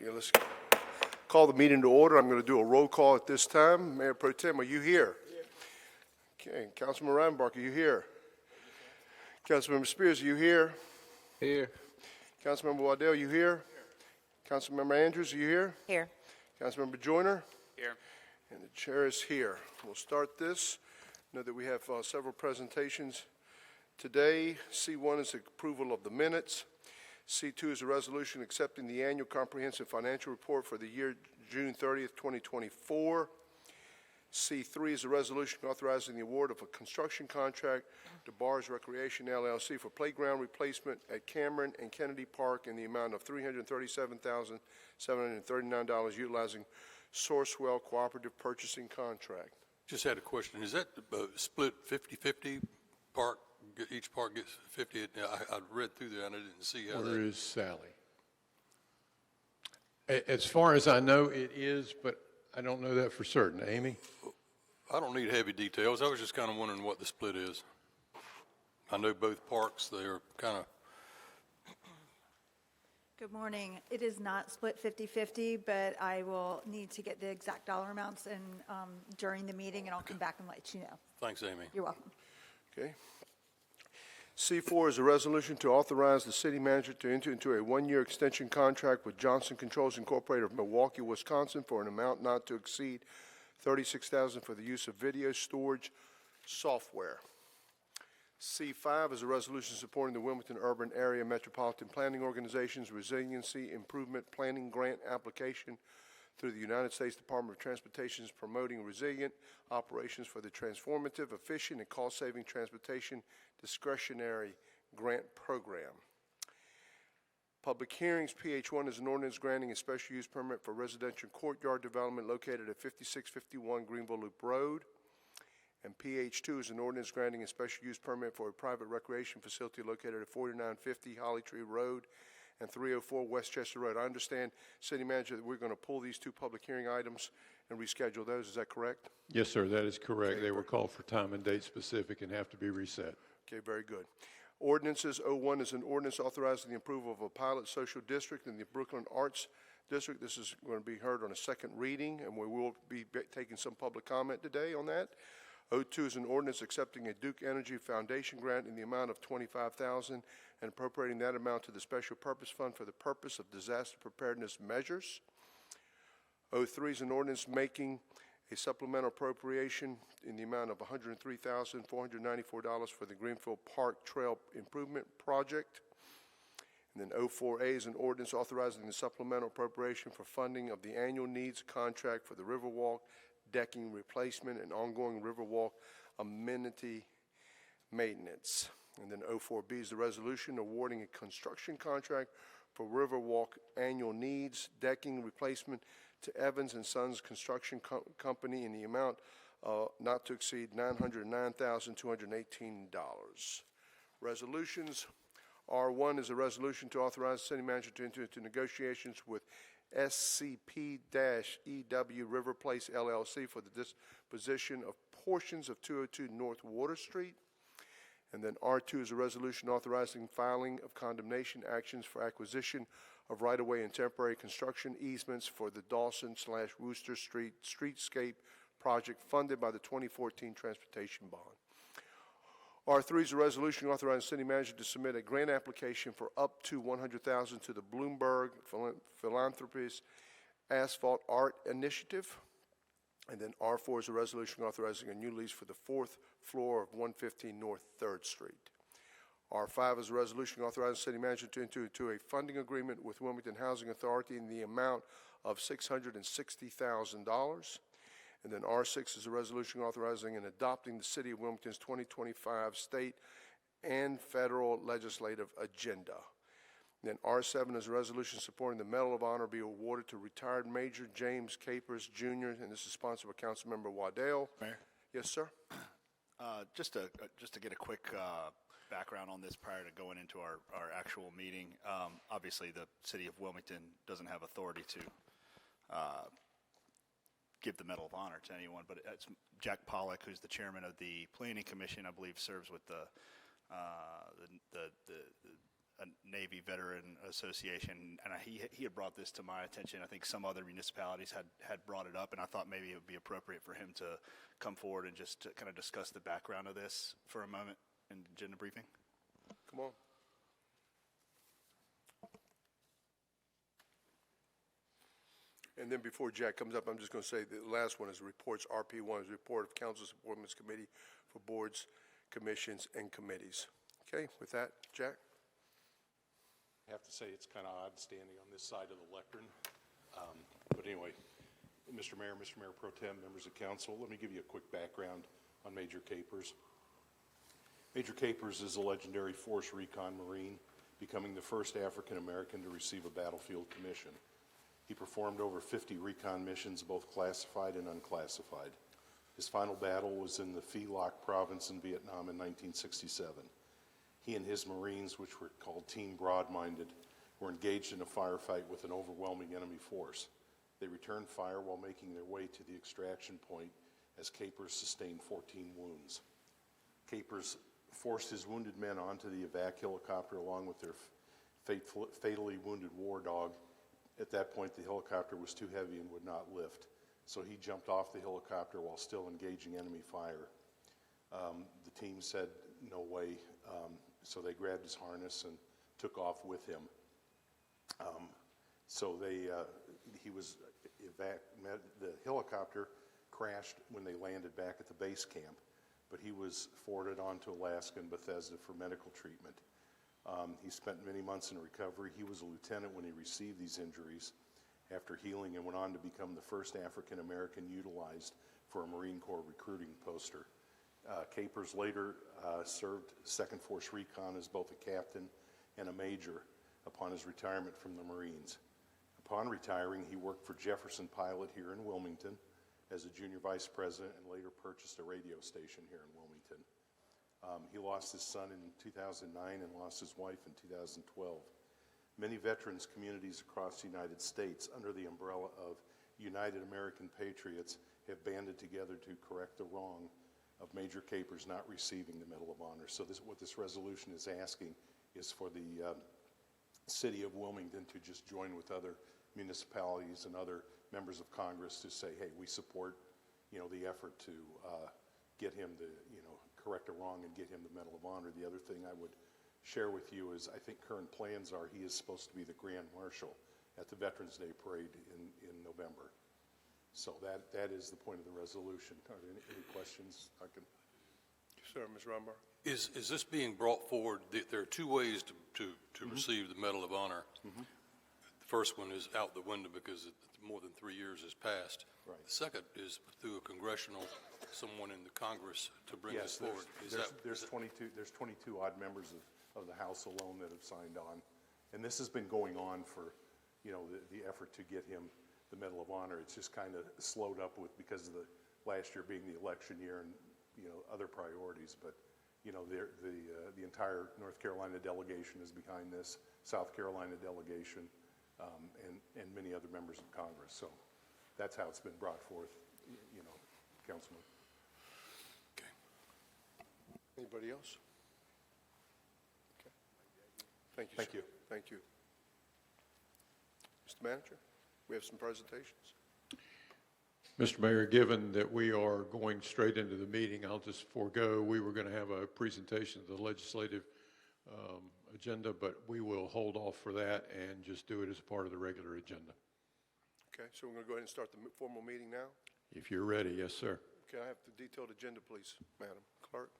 Let's call the meeting to order. I'm going to do a roll call at this time. Mayor Pro Tem, are you here? Okay. Councilman Reinbach, are you here? Councilmember Spears, are you here? Here. Councilmember Waddell, you here? Councilmember Andrews, are you here? Here. Councilmember Joyner? Here. And the chair is here. We'll start this. Know that we have several presentations today. C1 is the approval of the minutes. C2 is a resolution accepting the annual comprehensive financial report for the year June 30th, 2024. C3 is a resolution authorizing the award of a construction contract to Bars Recreation LLC for playground replacement at Cameron and Kennedy Park in the amount of $337,739 utilizing Sourcewell Cooperative Purchasing Contract. Just had a question. Is that split 50-50? Each park gets 50? I read through there and I didn't see how Where that is Sally? As far as I know, it is, but I don't know that for certain. Amy? I don't need heavy details. I was just kind of wondering what the split is. I know both parks, they're kind of. Good morning. It is not split 50-50, but I will need to get the exact dollar amounts during the meeting, and I'll come back and let you know. Thanks, Amy. You're welcome. Okay. C4 is a resolution to authorize the city manager to enter into a one-year extension contract with Johnson Controls Incorporated of Milwaukee, Wisconsin for an amount not to exceed $36,000 for the use of video storage software. C5 is a resolution supporting the Wilmington Urban Area Metropolitan Planning Organization's Resiliency Improvement Planning Grant application through the United States Department of Transportation's Promoting Resilient Operations for the Transformative, Efficient, and Cost-Saving Transportation Discretionary Grant Program. Public hearings. PH1 is an ordinance granting a special use permit for residential courtyard development located at 5651 Greenville Loop Road. And PH2 is an ordinance granting a special use permit for a private recreation facility located at 4950 Holly Tree Road and 304 Westchester Road. I understand, City Manager, that we're going to pull these two public hearing items and reschedule those. Is that correct? Yes, sir, that is correct. Okay. They were called for time and date specific and have to be reset. Okay, very good. Ordinances. 01 is an ordinance authorizing the approval of a pilot social district in the Brooklyn Arts District. This is going to be heard on a second reading, and we will be taking some public comment today on that. 02 is an ordinance accepting a Duke Energy Foundation grant in the amount of $25,000 and appropriating that amount to the Special Purpose Fund for the purpose of disaster preparedness measures. 03 is an ordinance making a supplemental appropriation in the amount of $103,494 for the Greenfield Park Trail Improvement Project. And then 04A is an ordinance authorizing the supplemental appropriation for funding of the annual needs contract for the Riverwalk decking replacement and ongoing Riverwalk amenity maintenance. And then 04B is the resolution awarding a construction contract for Riverwalk annual needs decking replacement to Evans & Sons Construction Company in the amount not to exceed $909,218. Resolutions. R1 is a resolution to authorize the city manager to enter into negotiations with SCP-EW River Place LLC for the disposition of portions of 202 North Water Street. And then R2 is a resolution authorizing filing of condemnation actions for acquisition of right-of-way and temporary construction easements for the Dawson/Wooster Street streetscape project funded by the 2014 Transportation Bond. R3 is a resolution authorizing the city manager to submit a grant application for up to $100,000 to the Bloomberg Philanthropies Asphalt Art Initiative. And then R4 is a resolution authorizing a new lease for the 4th floor of 115 North 3rd Street. R5 is a resolution authorizing the city manager to enter into a funding agreement with Wilmington Housing Authority in the amount of $660,000. And then R6 is a resolution authorizing and adopting the City of Wilmington's 2025 state and federal legislative agenda. And then R7 is a resolution supporting the Medal of Honor be awarded to retired Major James Capers, Jr., and this is sponsored by Councilmember Waddell. Mayor? Yes, sir. Just to get a quick background on this prior to going into our actual meeting. Obviously, the City of Wilmington doesn't have authority to give the Medal of Honor to anyone, but it's Jack Pollock, who's the chairman of the Planning Commission, I believe serves with the a Navy Veteran Association, and he had brought this to my attention. I think some other municipalities had brought it up, and I thought maybe it would be appropriate for him to come forward and just to kind of discuss the background of this for a moment in the agenda briefing. Come on. And then before Jack comes up, I'm just going to say the last one is reports. RP1 is report of Council's Appointments Committee for boards, commissions, and committees. Okay, with that, Jack? I have to say it's kind of odd standing on this side of the lectern. But anyway, Mr. Mayor Pro Tem, members of council, let me give you a quick background on Major Capers. Major Capers is a legendary Force Recon Marine, becoming the first African American to receive a battlefield commission. He performed over 50 recon missions, both classified and unclassified. His final battle was in the Phi Loc province in Vietnam in 1967. He and his Marines, which were called Team Broad-Minded, were engaged in a firefight with an overwhelming enemy force. They returned fire while making their way to the extraction point as Capers sustained 14 wounds. Capers forced his wounded men onto the evac helicopter along with their fatally wounded war dog. At that point, the helicopter was too heavy and would not lift, so he jumped off the helicopter while still engaging enemy fire. The team said, no way, so they grabbed his harness and took off with him. The helicopter crashed when they landed back at the base camp, but he was forwarded on to Alaska and Bethesda for medical treatment. He spent many months in recovery. He was a lieutenant when he received these injuries after healing and went on to become the first African American utilized for a Marine Corps recruiting poster. Capers later served 2nd Force Recon as both a captain and a major upon his retirement from the Marines. Upon retiring, he worked for Jefferson Pilot here in Wilmington as a junior vice president and later purchased a radio station here in Wilmington. He lost his son in 2009 and lost his wife in 2012. Many veterans communities across the United States under the umbrella of United American Patriots have banded together to correct the wrong of Major Capers not receiving the Medal of Honor. So what this resolution is asking is for the city of Wilmington to just join with other municipalities and other members of Congress to say, hey, we support, the effort to get him the, correct a wrong and get him the Medal of Honor. The other thing I would share with you is I think current plans are he is supposed to be the Grand Marshal at the Veterans Day Parade in November. So that is the point of the resolution. Are there any questions I can? Sir, Ms. Rumbar? Is this being brought forward? There are two ways to receive the Medal of Honor. The first one is out the window because more than 3 years has passed. Right. The second is through a congressional, someone in the Congress to bring this forward. There's 22 odd members of the House alone that have signed on. And this has been going on for, the effort to get him the Medal of Honor. It's just kind of slowed up because of the last year being the election year and, other priorities. But, the entire North Carolina delegation is behind this, South Carolina delegation, and many other members of Congress. So that's how it's been brought forth, Councilman. Okay. Anybody else? Okay. Thank you, Thank sir. you. Thank you. Mr. Manager, we have some presentations. Mr. Mayor, given that we are going straight into the meeting, I'll just forego. We were going to have a presentation of the legislative agenda, but we will hold off for that and just do it as a part of the regular agenda. Okay, so we're going to go ahead and start the formal meeting now. If you're ready, yes, sir. Can I have the detailed agenda, please, Madam Clerk?